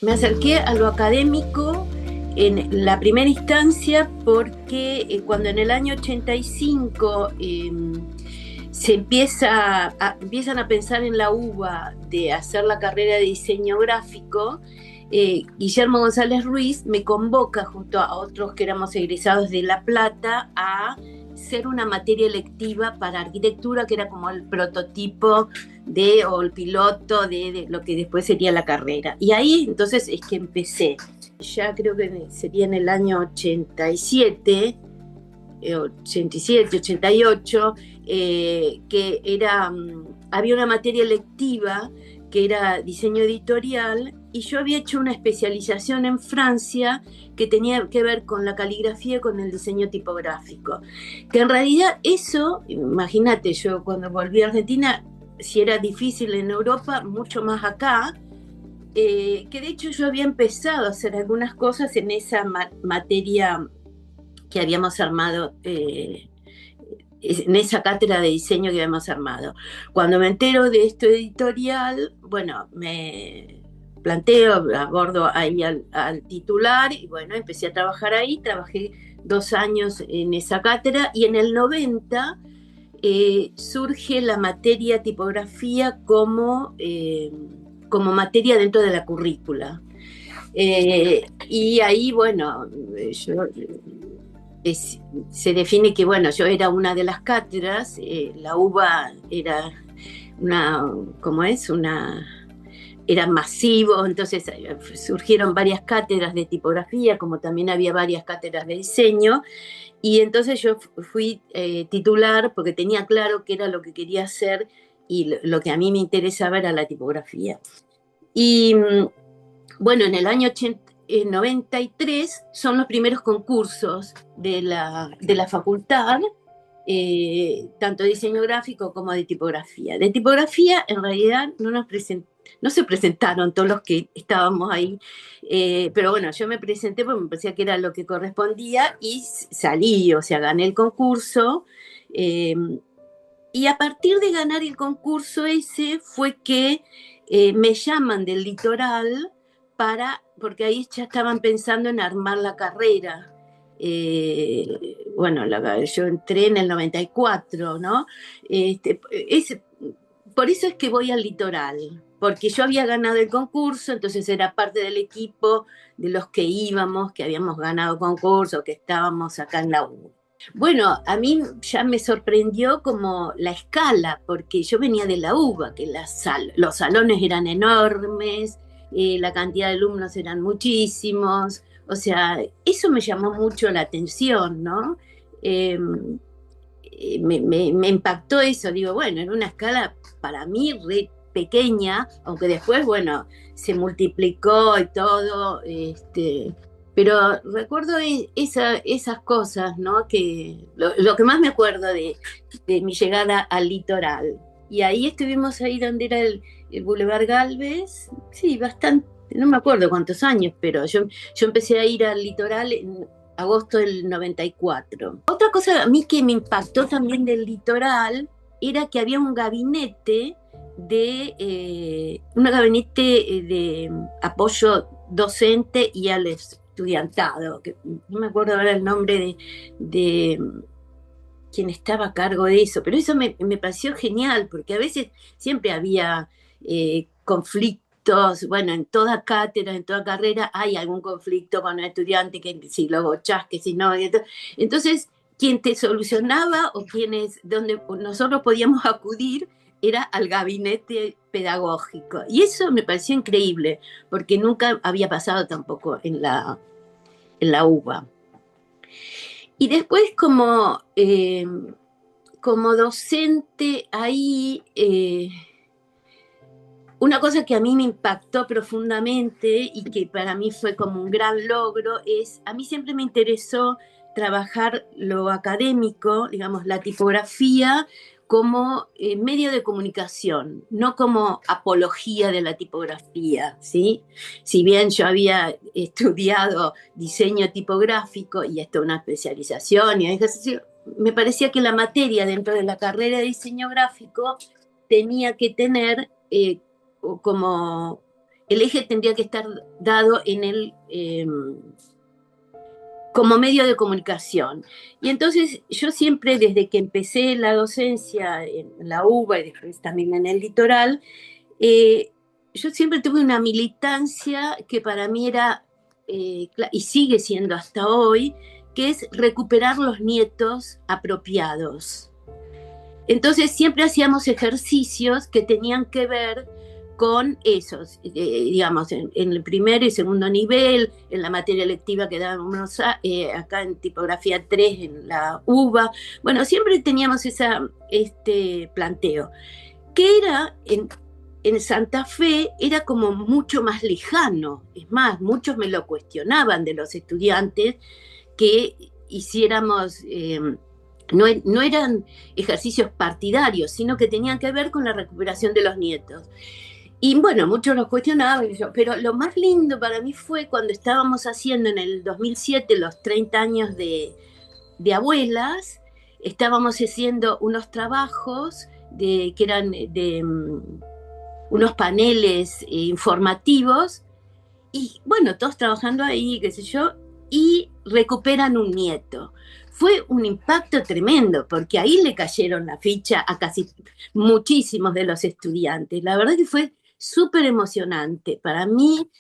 Me acerqué a lo académico en la primera instancia porque cuando en el año 85 empiezan a pensar en la UBA de hacer la carrera de diseño gráfico, Guillermo González Ruiz me convoca junto a otros que éramos egresados de La Plata a ser una materia electiva para arquitectura, que era como el prototipo o el piloto de lo que después sería la carrera. Y ahí entonces es que empecé. Ya creo que sería en el año 87, 88, que había una materia electiva que era diseño editorial, y yo había hecho una especialización en Francia que tenía que ver con la caligrafía y con el diseño tipográfico. Que en realidad eso, imagínate, yo cuando volví a Argentina, si era difícil en Europa, mucho más acá, que de hecho yo había empezado a hacer algunas cosas en esa materia que habíamos armado, en esa cátedra de diseño que habíamos armado. Cuando me entero de esto editorial, bueno, me planteo, abordo ahí al titular, y bueno, empecé a trabajar ahí, trabajé 2 años en esa cátedra, y en el 90 surge la materia tipografía como materia dentro de la currícula. Y ahí, bueno, se define que, bueno, yo era una de las cátedras, la UBA era era masivo, entonces surgieron varias cátedras de tipografía, como también había varias cátedras de diseño, y entonces yo fui titular porque tenía claro qué era lo que quería hacer, y lo que a mí me interesaba era la tipografía. Y bueno, en el año 93 son los primeros concursos de la facultad, tanto de diseño gráfico como de tipografía. De tipografía, en realidad, no se presentaron todos los que estábamos ahí, pero bueno, yo me presenté porque me parecía que era lo que correspondía, y salí, o sea, gané el concurso. Y a partir de ganar el concurso ese fue que me llaman del Litoral porque ahí ya estaban pensando en armar la carrera. Bueno, yo entré en el 94, ¿no? Por eso es que voy al Litoral, porque yo había ganado el concurso, entonces era parte del equipo de los que íbamos, que habíamos ganado concurso, que estábamos acá en la U. Bueno, a mí ya me sorprendió como la escala, porque yo venía de la UBA, que los salones eran enormes, la cantidad de alumnos eran muchísimos, o sea, eso me llamó mucho la atención, ¿no? Me impactó eso, digo, bueno, era una escala para mí re pequeña, aunque después, bueno, se multiplicó y todo, pero recuerdo esas cosas, ¿no? Que lo que más me acuerdo de mi llegada al Litoral. Y ahí estuvimos ahí donde era el Boulevard Galvez, sí, bastante, no me acuerdo cuántos años, pero yo empecé a ir al Litoral en agosto del 94. Otra cosa a mí que me impactó también del Litoral era que había un gabinete de apoyo docente y al estudiantado, que no me acuerdo ahora el nombre de quien estaba a cargo de eso, pero eso me pareció genial, porque a veces siempre había conflictos, bueno, en toda cátedra, en toda carrera hay algún conflicto con el estudiante, que si lo bochás, que si no. Entonces, quien te solucionaba donde nosotros podíamos acudir era al gabinete pedagógico. Y eso me pareció increíble, porque nunca había pasado tampoco en la UBA. Y después como docente ahí, una cosa que a mí me impactó profundamente y que para mí fue como un gran logro a mí siempre me interesó trabajar lo académico, digamos, la tipografía, como medio de comunicación, no como apología de la tipografía, ¿sí? Si bien yo había estudiado diseño tipográfico y esto una especialización y ejercicio, me parecía que la materia dentro de la carrera de diseño gráfico tenía que tener como el eje tendría que estar dado en como medio de comunicación. Y entonces yo siempre, desde que empecé la docencia en la UBA y después también en el litoral, eh, yo siempre tuve una militancia que para mí era, y sigue siendo hasta hoy, que es recuperar los nietos apropiados. Entonces siempre hacíamos ejercicios que tenían que ver con esos, digamos, en el primer y segundo nivel, en la materia lectiva que dábamos acá en tipografía 3 en la UBA. Bueno, siempre teníamos este planteo, que era en Santa Fe, era como mucho más lejano. Es más, muchos me lo cuestionaban de los estudiantes que hiciéramos... no eran ejercicios partidarios, sino que tenían que ver con la recuperación de los nietos. Y bueno, muchos los cuestionaban, pero lo más lindo para mí fue cuando estábamos haciendo en el 2007 los 30 años de abuelas, estábamos haciendo unos trabajos que eran de unos paneles informativos, y bueno, todos trabajando ahí, qué sé yo, y recuperan un nieto. Fue un impacto tremendo, porque ahí le cayeron la ficha a casi muchísimos de los estudiantes. La verdad que fue súper emocionante. Para mí,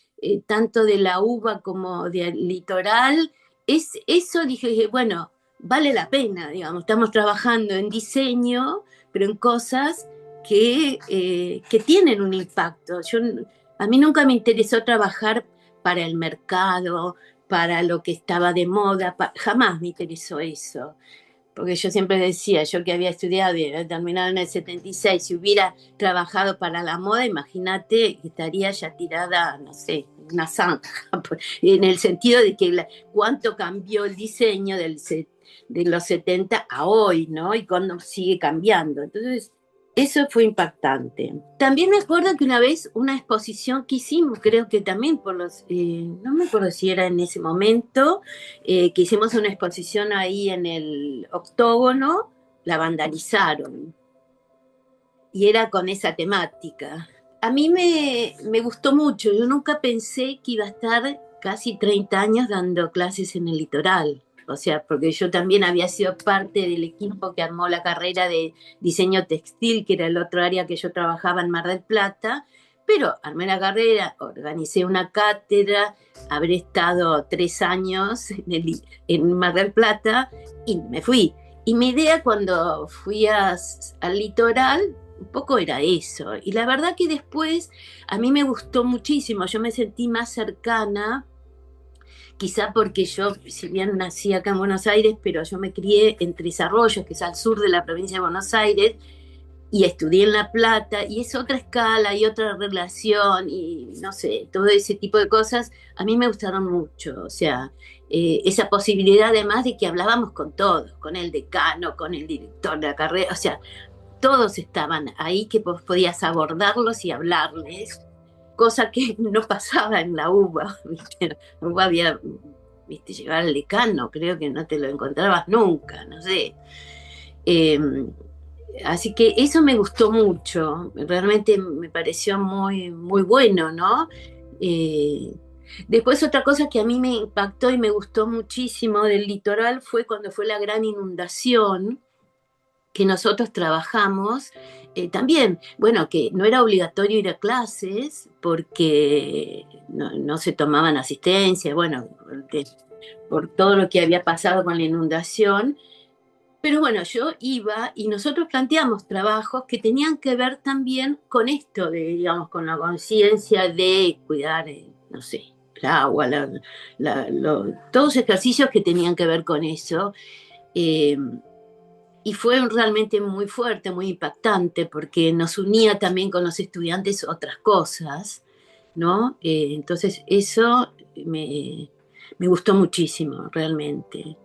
tanto de la UBA como del litoral, eso dije, bueno, vale la pena, digamos, estamos trabajando en diseño, pero en cosas que tienen un impacto. A mí nunca me interesó trabajar para el mercado, para lo que estaba de moda, jamás me interesó eso. Porque yo siempre decía, yo que había estudiado y había terminado en el 76, si hubiera trabajado para la moda, imagínate, estaría ya tirada, no sé, una zanja, en el sentido de que cuánto cambió el diseño de los 70 a hoy, ¿no? Y cuándo sigue cambiando. Entonces, eso fue impactante. También me acuerdo que una vez una exposición que hicimos, creo que también por no me acuerdo si era en ese momento, que hicimos una exposición ahí en el Octógono, la vandalizaron y era con esa temática. A mí me gustó mucho, yo nunca pensé que iba a estar casi 30 años dando clases en el litoral. O sea, porque yo también había sido parte del equipo que armó la carrera de diseño textil, que era el otro área que yo trabajaba en Mar del Plata, pero armé la carrera, organicé una cátedra, habré estado 3 años en Mar del Plata y me fui. Y mi idea cuando fui al litoral, un poco era eso. Y la verdad que después a mí me gustó muchísimo, yo me sentí más cercana, quizá porque yo, si bien nací acá en Buenos Aires, pero yo me crié en Tres Arroyos, que es al sur de la provincia de Buenos Aires, y estudié en La Plata, y es otra escala y otra relación, y no sé, todo ese tipo de cosas a mí me gustaron mucho. O sea, esa posibilidad además de que hablábamos con todos, con el decano, con el director de la carrera, o sea, todos estaban ahí que vos podías abordarlos y hablarles, cosa que no pasaba en la UBA, ¿viste? En la UBA había, ¿viste? Llegar al decano, creo que no te lo encontrabas nunca, no sé. Eh, Así que eso me gustó mucho, realmente me pareció muy, muy bueno, ¿no? Eh, Después otra cosa que a mí me impactó y me gustó muchísimo del litoral fue cuando fue la gran inundación que nosotros trabajamos. También, bueno, que no era obligatorio ir a clases porque no se tomaban asistencia, bueno, por todo lo que había pasado con la inundación. Pero bueno, yo iba y nosotros planteamos trabajos que tenían que ver también con esto, digamos, con la conciencia de cuidar, no sé, el agua, todos ejercicios que tenían que ver con eso. Eh, y fue realmente muy fuerte, muy impactante, porque nos unía también con los estudiantes otras cosas, ¿no? Entonces eso me gustó muchísimo, realmente.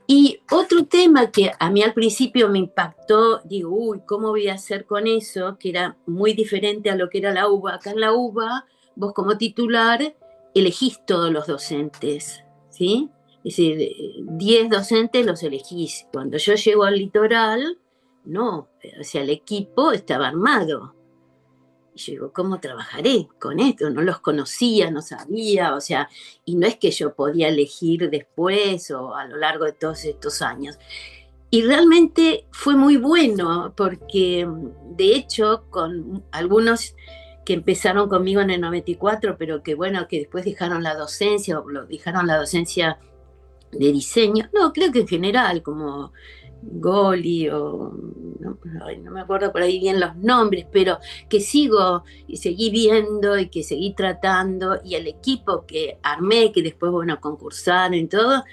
Y otro tema que a mí al principio me impactó, digo, uy, ¿cómo voy a hacer con eso? Que era muy diferente a lo que era la UBA. Acá en la UBA, vos como titular elegís todos los docentes, ¿sí? Es decir, 10 docentes los elegís. Cuando yo llego al litoral, no, o sea, el equipo estaba armado. yo digo, ¿cómo trabajaré con esto? No los conocía, no sabía, o sea, y no es que yo podía elegir después o a lo largo de todos estos años. Y realmente fue muy bueno, porque de hecho, con algunos que empezaron conmigo en el 94, pero que bueno, que después dejaron la docencia o dejaron la docencia de diseño, no, creo que en general, como Goli o no, no me acuerdo por ahí bien los nombres, pero que sigo y seguí viendo y que seguí tratando, y el equipo que armé, que después, bueno, concursaron y todo,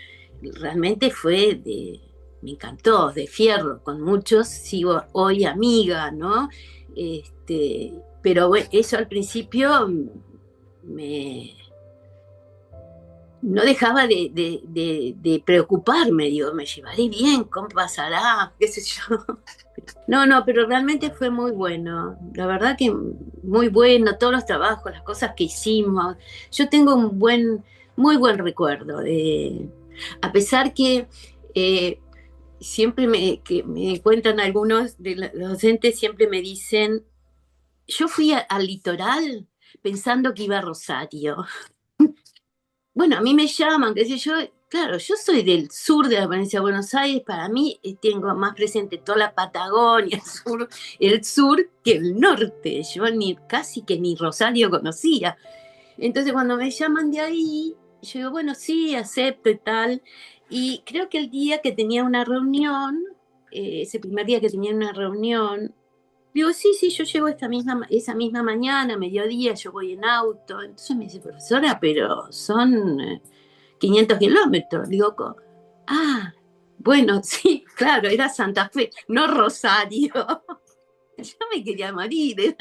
realmente me encantó, de fierro, con muchos sigo hoy amiga, ¿no? Pero bueno, eso al principio me, no dejaba de preocuparme, digo, me llevaré bien, ¿cómo pasará? ¿Qué sé yo? No, no, pero realmente fue muy bueno, la verdad que muy bueno, todos los trabajos, las cosas que hicimos. Yo tengo muy buen recuerdo, a pesar que siempre que me cuentan algunos de los docentes, siempre me dicen, yo fui al litoral pensando que iba a Rosario. Bueno, a mí me llaman, qué sé yo, claro, yo soy del sur de la provincia de Buenos Aires, para mí tengo más presente toda la Patagonia, el sur que el norte, yo casi que ni Rosario conocía. Entonces cuando me llaman de ahí, yo digo, bueno, sí, acepto y tal, y creo que el día que tenía una reunión, ese primer día que tenía una reunión, digo, sí, sí, yo llego esa misma mañana, mediodía, yo voy en auto. Entonces me dice, profesora, pero son 500 kilómetros. Digo, ah, bueno, sí, claro, era Santa Fe, no Rosario. Yo me quería morir,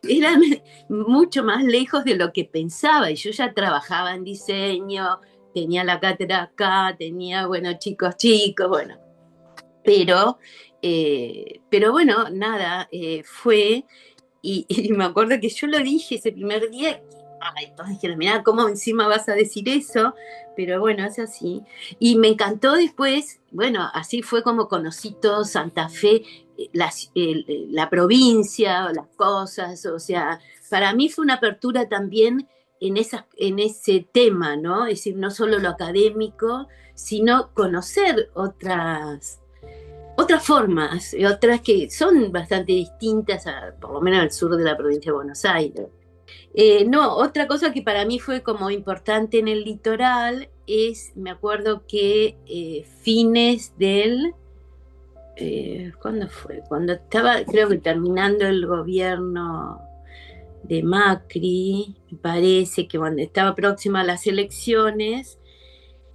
eran mucho más lejos de lo que pensaba. Y yo ya trabajaba en diseño, tenía la cátedra acá, tenía, bueno, chicos, bueno, pero bueno, nada, fue, y me acuerdo que yo lo dije ese primer día, ay, todos dijeron, mirá, ¿cómo encima vas a decir eso? Pero bueno, es así. Y me encantó después, bueno, así fue como conocí todo Santa Fe, la provincia, las cosas, o sea, para mí fue una apertura también en ese tema, ¿no? Es decir, no solo lo académico, sino conocer otras formas, otras que son bastante distintas, por lo menos al sur de la provincia de Buenos Aires. No, otra cosa que para mí fue como importante en el litoral es, me acuerdo que fines ¿cuándo fue? Cuando estaba, creo que terminando el gobierno de Macri, me parece que cuando estaba próxima a las elecciones,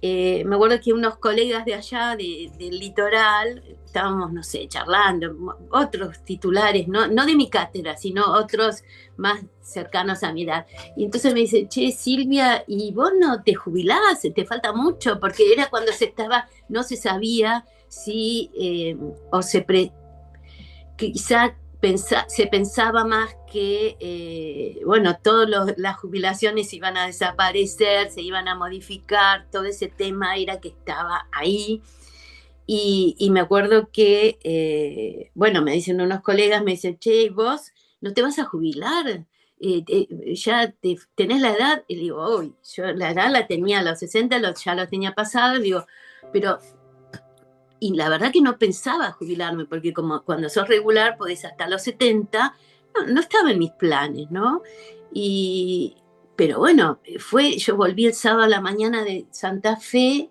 me acuerdo que unos colegas de allá, del litoral, estábamos, no sé, charlando, otros titulares, no de mi cátedra, sino otros más cercanos a mi edad. Y entonces me dice, che, Silvia, ¿y vos no te jubilás? ¿Te falta mucho? Porque era cuando no se sabía si, o quizá se pensaba más que, bueno, todas las jubilaciones iban a desaparecer, se iban a modificar, todo ese tema era que estaba ahí. Y me acuerdo que, bueno, me dicen unos colegas, me dicen, che, vos no te vas a jubilar, ya tenés la edad, y digo, uy, yo la edad la tenía a los 60, ya lo tenía pasado, digo, pero y la verdad que no pensaba jubilarme, porque como cuando sos regular podés hasta los 70, no estaba en mis planes, ¿no? Y, pero bueno, yo volví el sábado a la mañana de Santa Fe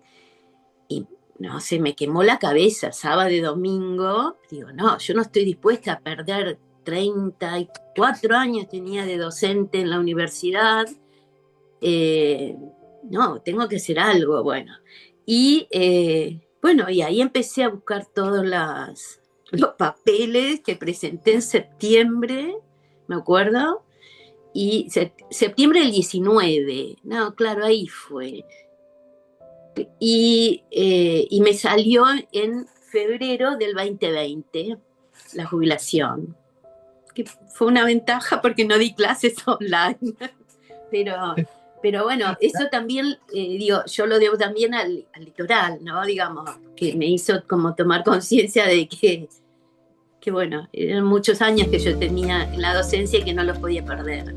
y no sé, me quemó la cabeza, sábado y domingo, digo, no, yo no estoy dispuesta a perder 34 años tenía de docente en la universidad, eh, no, tengo que hacer algo, bueno. Y bueno, y ahí empecé a buscar todos los papeles que presenté en septiembre, me acuerdo, y septiembre del 19, no, claro, ahí fue. Y me salió en febrero del 2020 la jubilación, que fue una ventaja porque no di clases online. Pero, pero bueno, eso también, digo, yo lo debo también al litoral, ¿no? Digamos, que me hizo como tomar conciencia de que que bueno, eran muchos años que yo tenía en la docencia y que no los podía perder.